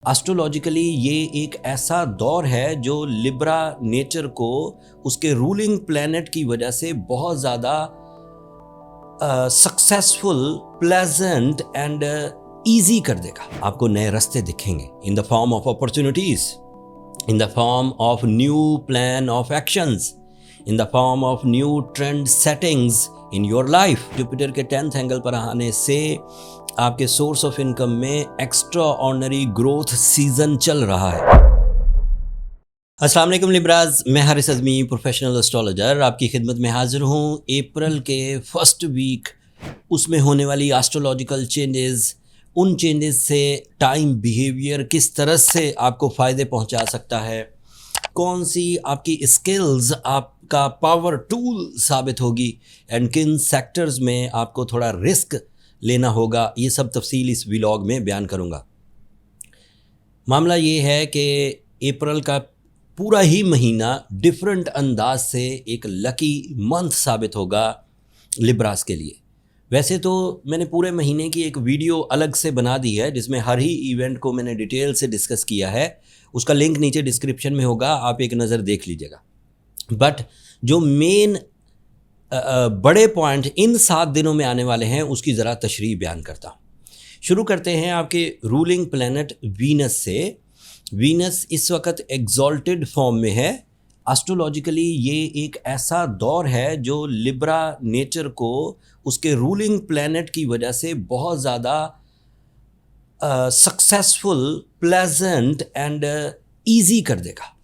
Astrologically ये एक ऐसा दौर है जो लिब्रा नेचर को उसके रूलिंग प्लैनेट की वजह से बहुत ज़्यादा सक्सेसफुल, प्लेजेंट एंड ईजी कर देगा। आपको नए रास्ते दिखेंगे in the form of opportunities, in the form of new plan of actions, in the form of new trend settings in your life. Jupiter के 10th एंगल पर आने से आपके सोर्स ऑफ इनकम में एक्स्ट्रा ऑर्डिनरी ग्रोथ सीजन चल रहा है। अस्सलाम वालेकुम लिब्राज, मैं हारिस अज़मी, प्रोफेशनल एस्ट्रोलॉजर, आपकी खिदमत में हाजिर हूँ। अप्रैल के फर्स्ट वीक उसमें होने वाली एस्ट्रोलॉजिकल चेंजेस, उन चेंजेस से टाइम बिहेवियर किस तरह से आपको फ़ायदे पहुँचा सकता है, कौन सी आपकी स्किल्स आपका पावर टूल साबित होगी एंड किन सेक्टर्स में आपको थोड़ा रिस्क लेना होगा, ये सब तफसील इस व्लॉग में बयान करूँगा। मामला ये है कि अप्रैल का पूरा ही महीना डिफरेंट अंदाज से एक लकी मंथ साबित होगा लिब्रास के लिए। वैसे तो मैंने पूरे महीने की एक वीडियो अलग से बना दी है जिसमें हर ही इवेंट को मैंने डिटेल से डिस्कस किया है। उसका लिंक नीचे डिस्क्रिप्शन में होगा, आप एक नज़र देख लीजिएगा। बट जो मेन बड़े पॉइंट इन 7 दिनों में आने वाले हैं उसकी ज़रा तशरीह बयान करता हूँ। शुरू करते हैं आपके रूलिंग प्लैनेट वीनस से। वीनस इस वक्त एग्जॉल्टेड फॉर्म में है। एस्ट्रोलॉजिकली ये एक ऐसा दौर है जो लिब्रा नेचर को उसके रूलिंग प्लैनेट की वजह से बहुत ज़्यादा सक्सेसफुल, प्लेजेंट एंड ईजी कर देगा।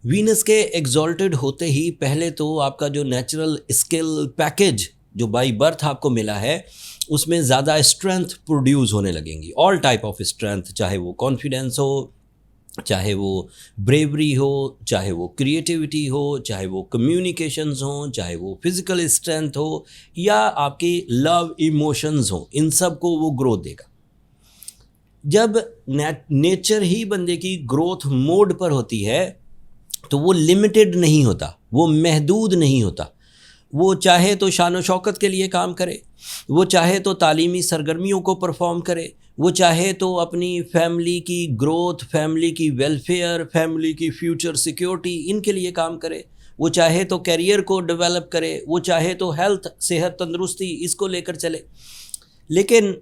वीनस के एग्जॉल्टेड होते ही पहले तो आपका जो नेचुरल स्किल पैकेज जो बाई बर्थ आपको मिला है उसमें ज़्यादा स्ट्रेंथ प्रोड्यूस होने लगेंगी। ऑल टाइप ऑफ स्ट्रेंथ, चाहे वो कॉन्फिडेंस हो, चाहे वो ब्रेवरी हो, चाहे वो क्रिएटिविटी हो, चाहे वो कम्युनिकेशंस हो, चाहे वो फिज़िकल स्ट्रेंथ हो या आपकी लव इमोशंस हो, इन सब को वो ग्रोथ देगा। जब नेचर ही बंदे की ग्रोथ मोड पर होती है तो वो लिमिटेड नहीं होता, वो महदूद नहीं होता। वो चाहे तो शान व शौकत के लिए काम करे, वो चाहे तो तालीमी सरगर्मियों को परफॉर्म करे, वो चाहे तो अपनी फैमिली की ग्रोथ, फैमिली की वेलफेयर, फैमिली की फ्यूचर सिक्योरिटी, इनके लिए काम करे, वो चाहे तो करियर को डेवलप करे, वो चाहे तो हेल्थ, सेहत, तंदुरुस्ती इसको लेकर चले। लेकिन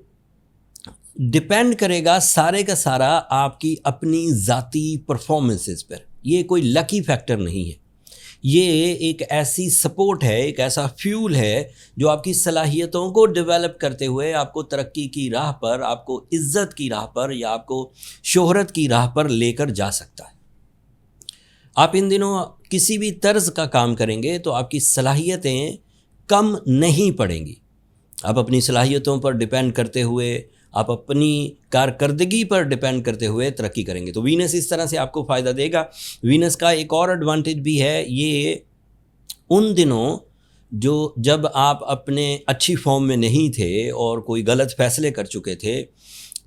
डिपेंड करेगा सारे का सारा आपकी अपनी ज़ाती परफॉर्मेंसेस पर। ये कोई लकी फैक्टर नहीं है, ये एक ऐसी सपोर्ट है, एक ऐसा फ्यूल है जो आपकी सलाहियतों को डेवलप करते हुए आपको तरक्की की राह पर, आपको इज़्ज़त की राह पर या आपको शोहरत की राह पर लेकर जा सकता है। आप इन दिनों किसी भी तर्ज का काम करेंगे तो आपकी सलाहियतें कम नहीं पड़ेंगी। आप अपनी सलाहियतों पर डिपेंड करते हुए, आप अपनी कारकर्दगी पर डिपेंड करते हुए तरक्की करेंगे। तो वीनस इस तरह से आपको फ़ायदा देगा। वीनस का एक और एडवांटेज भी है, ये उन दिनों जब आप अपने अच्छी फॉर्म में नहीं थे और कोई गलत फ़ैसले कर चुके थे,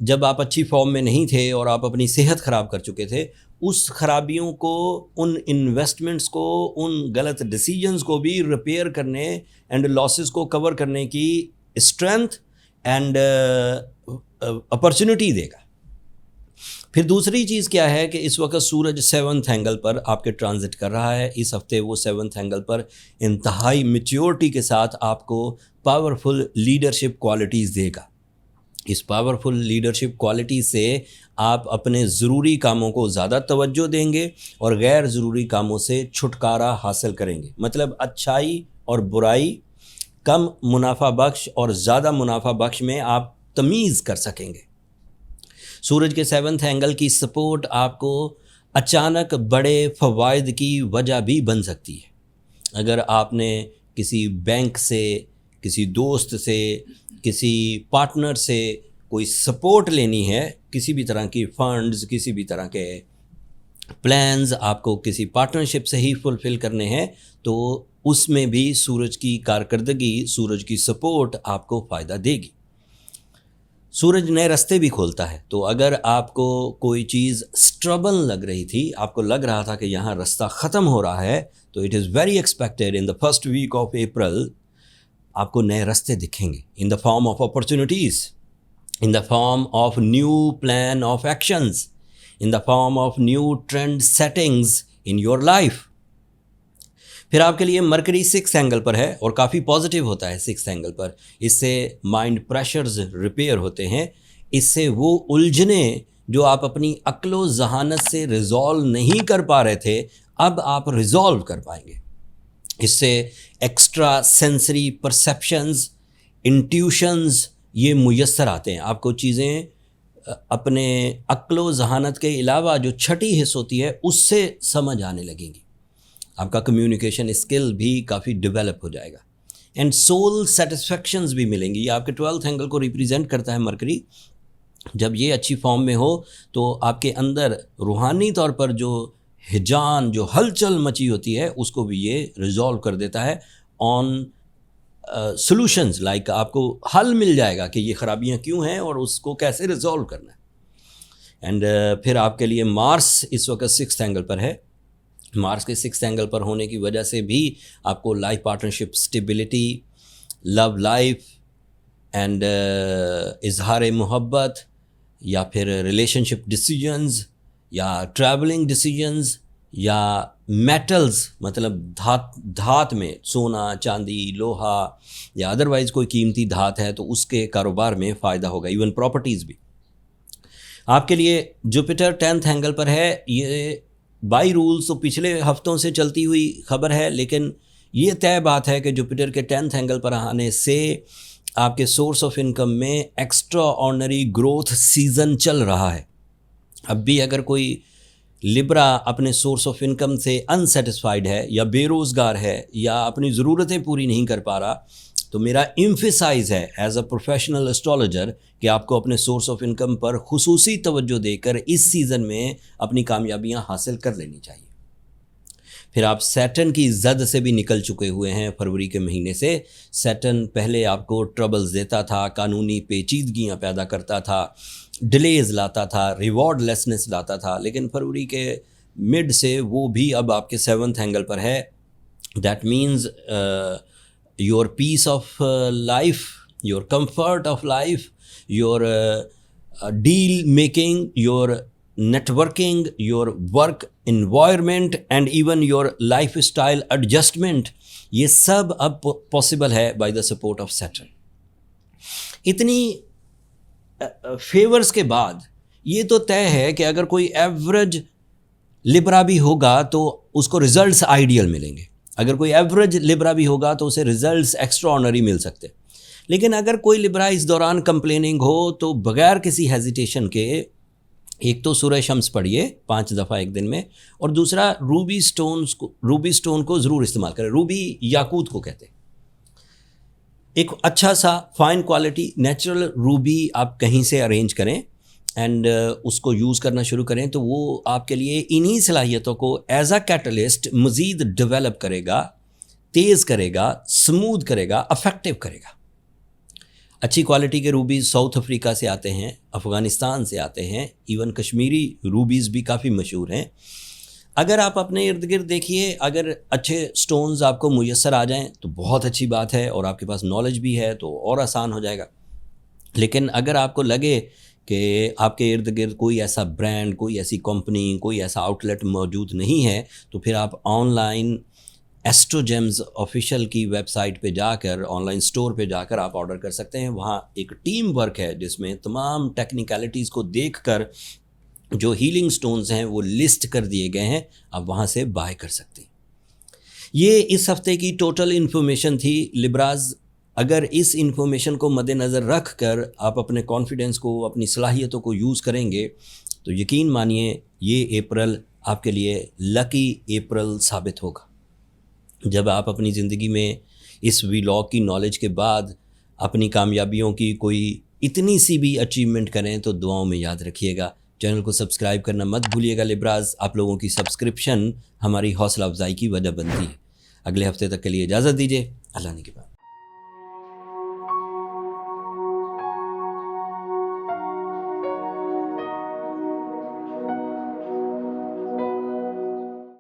जब आप अच्छी फॉर्म में नहीं थे और आप अपनी सेहत ख़राब कर चुके थे, उस खराबियों को, उन इन्वेस्टमेंट्स को, उन गलत डिसीजंस को भी रिपेयर करने एंड लॉसेस को कवर करने की स्ट्रेंथ एंड अपॉर्चुनिटी देगा। फिर दूसरी चीज़ क्या है कि इस वक्त सूरज 7th एंगल पर आपके ट्रांजिट कर रहा है। इस हफ्ते वो 7th एंगल पर इंतहाई मैच्योरिटी के साथ आपको पावरफुल लीडरशिप क्वालिटीज़ देगा। इस पावरफुल लीडरशिप क्वालिटी से आप अपने ज़रूरी कामों को ज़्यादा तवज्जो देंगे और गैर ज़रूरी कामों से छुटकारा हासिल करेंगे। मतलब अच्छाई और बुराई, कम मुनाफा बख्श और ज़्यादा मुनाफा बख्श में आप तमीज़ कर सकेंगे। सूरज के 7th एंगल की सपोर्ट आपको अचानक बड़े फ़वाइद की वजह भी बन सकती है। अगर आपने किसी बैंक से, किसी दोस्त से, किसी पार्टनर से कोई सपोर्ट लेनी है, किसी भी तरह की फ़ंड्स, किसी भी तरह के प्लान्स आपको किसी पार्टनरशिप से ही फुलफ़िल करने हैं, तो उसमें भी सूरज की कारकर्दगी, सूरज की सपोर्ट आपको फ़ायदा देगी। सूरज नए रास्ते भी खोलता है। तो अगर आपको कोई चीज़ स्ट्रबल लग रही थी, आपको लग रहा था कि यहाँ रास्ता ख़त्म हो रहा है, तो it is very expected in the first week of April आपको नए रास्ते दिखेंगे in the form of opportunities, in the form of new plan of actions, in the form of new trend settings in your life. फिर आपके लिए mercury 6th angle पर है और काफ़ी पॉजिटिव होता है 6th एंगल पर। इससे माइंड प्रेशर्स रिपेयर होते हैं, इससे वो उलझने जो आप अपनी अक्लो जहानत से रिजॉल्व नहीं कर पा रहे थे, अब आप रिजॉल्व कर पाएंगे। इससे एक्स्ट्रा सेंसरी परसेप्शंस, इंट्यूशंस ये मुयस्सर आते हैं। आपको चीज़ें अपने अक्लो जहानत के अलावा जो छठी हिस्स होती है उससे समझ आने लगेंगी। आपका कम्युनिकेशन स्किल भी काफ़ी डेवलप हो जाएगा एंड सोल सेटिस्फैक्शंस भी मिलेंगी। ये आपके 12th एंगल को रिप्रेजेंट करता है मरकरी। जब ये अच्छी फॉर्म में हो तो आपके अंदर रूहानी तौर पर जो हिजान, जो हलचल मची होती है, उसको भी ये रिजॉल्व कर देता है ऑन सॉल्यूशंस। लाइक आपको हल मिल जाएगा कि ये ख़राबियाँ क्यों हैं और उसको कैसे रिजॉल्व करना है। एंड फिर आपके लिए मार्स इस वक्त 6th एंगल पर है। मार्स के 6th एंगल पर होने की वजह से भी आपको life partnership stability, love life and इजहार मोहब्बत या फिर रिलेशनशिप डिसीजंस या ट्रैवलिंग डिसीजंस या मेटल्स, मतलब धात में सोना, चांदी, लोहा या अदरवाइज़ कोई कीमती धात है तो उसके कारोबार में फ़ायदा होगा। इवन प्रॉपर्टीज़ भी आपके लिए। जुपिटर 10th एंगल पर है। ये बाई रूल्स तो पिछले हफ्तों से चलती हुई खबर है, लेकिन ये तय बात है कि जुपिटर के 10th एंगल पर आने से आपके सोर्स ऑफ इनकम में एक्स्ट्रा ऑर्डिनरी ग्रोथ सीज़न चल रहा है। अब भी अगर कोई लिब्रा अपने सोर्स ऑफ इनकम से अनसेटिस्फाइड है या बेरोज़गार है या अपनी ज़रूरतें पूरी नहीं कर पा रहा, तो मेरा एम्फेसाइज़ है एज अ प्रोफेशनल एस्ट्रोलॉजर कि आपको अपने सोर्स ऑफ इनकम पर खुसूसी तवज्जो देकर इस सीज़न में अपनी कामयाबियां हासिल कर लेनी चाहिए। फिर आप सैटर्न की जद से भी निकल चुके हुए हैं फरवरी के महीने से। सैटर्न पहले आपको ट्रबल्स देता था, कानूनी पेचीदगियाँ पैदा करता था, डिलेज़ लाता था, रिवॉर्डलेसनेस लाता था, लेकिन फरवरी के मिड से वो भी अब आपके 7th एंगल पर है। That means your peace of life, your comfort of life, your deal making, your networking, your work environment and even your lifestyle adjustment, ये सब अब पॉसिबल है by the support of Saturn। इतनी favours के बाद ये तो तय है कि अगर कोई एवरेज लिब्रा भी होगा तो उसको रिजल्ट्स आइडियल मिलेंगे। अगर कोई एवरेज लिब्रा भी होगा तो उसे रिजल्ट्स एक्स्ट्रा ऑर्डिनरी मिल सकते। लेकिन अगर कोई लिब्रा इस दौरान कंप्लेनिंग हो तो बगैर किसी हेजिटेशन के एक तो सूरह शम्स पढ़िए 5 दफ़ा एक दिन में, और दूसरा रूबी स्टोन को ज़रूर इस्तेमाल करें। रूबी याकूत को कहते हैं। एक अच्छा सा फाइन क्वालिटी नेचुरल रूबी आप कहीं से अरेंज करें एंड उसको यूज़ करना शुरू करें तो वो आपके लिए इन्हीं सलाहियतों को एज अ कैटलिस्ट मज़ीद डेवलप करेगा, तेज़ करेगा, स्मूथ करेगा, अफेक्टिव करेगा। अच्छी क्वालिटी के रूबीज़ साउथ अफ्रीका से आते हैं, अफ़गानिस्तान से आते हैं, इवन कश्मीरी रूबीज़ भी काफ़ी मशहूर हैं। अगर आप अपने इर्द गिर्द देखिए, अगर अच्छे स्टोन्स आपको मुयस्सर आ जाएं तो बहुत अच्छी बात है और आपके पास नॉलेज भी है तो और आसान हो जाएगा। लेकिन अगर आपको लगे कि आपके इर्द गिर्द कोई ऐसा ब्रांड, कोई ऐसी कंपनी, कोई ऐसा आउटलेट मौजूद नहीं है, तो फिर आप ऑनलाइन एस्ट्रोजेम्स ऑफिशियल की वेबसाइट पे जाकर, ऑनलाइन स्टोर पे जाकर आप ऑर्डर कर सकते हैं। वहाँ एक टीम वर्क है जिसमें तमाम टेक्निकलिटीज़ को देखकर जो हीलिंग स्टोन्स हैं वो लिस्ट कर दिए गए हैं, आप वहाँ से बाय कर सकते हैं। ये इस हफ्ते की टोटल इन्फॉर्मेशन थी लिब्राज। अगर इस इन्फॉर्मेशन को मद्देनज़र रख कर आप अपने कॉन्फिडेंस को, अपनी सलाहियतों को यूज़ करेंगे तो यकीन मानिए ये अप्रैल आपके लिए लकी अप्रैल साबित होगा। जब आप अपनी ज़िंदगी में इस व्लॉग की नॉलेज के बाद अपनी कामयाबियों की कोई इतनी सी भी अचीवमेंट करें तो दुआओं में याद रखिएगा। चैनल को सब्सक्राइब करना मत भूलिएगा लिब्राज। आप लोगों की सब्सक्रिप्शन हमारी हौसला अफजाई की वजह बनती है। अगले हफ्ते तक के लिए इजाज़त दीजिए। अल्लाह ने के बाद।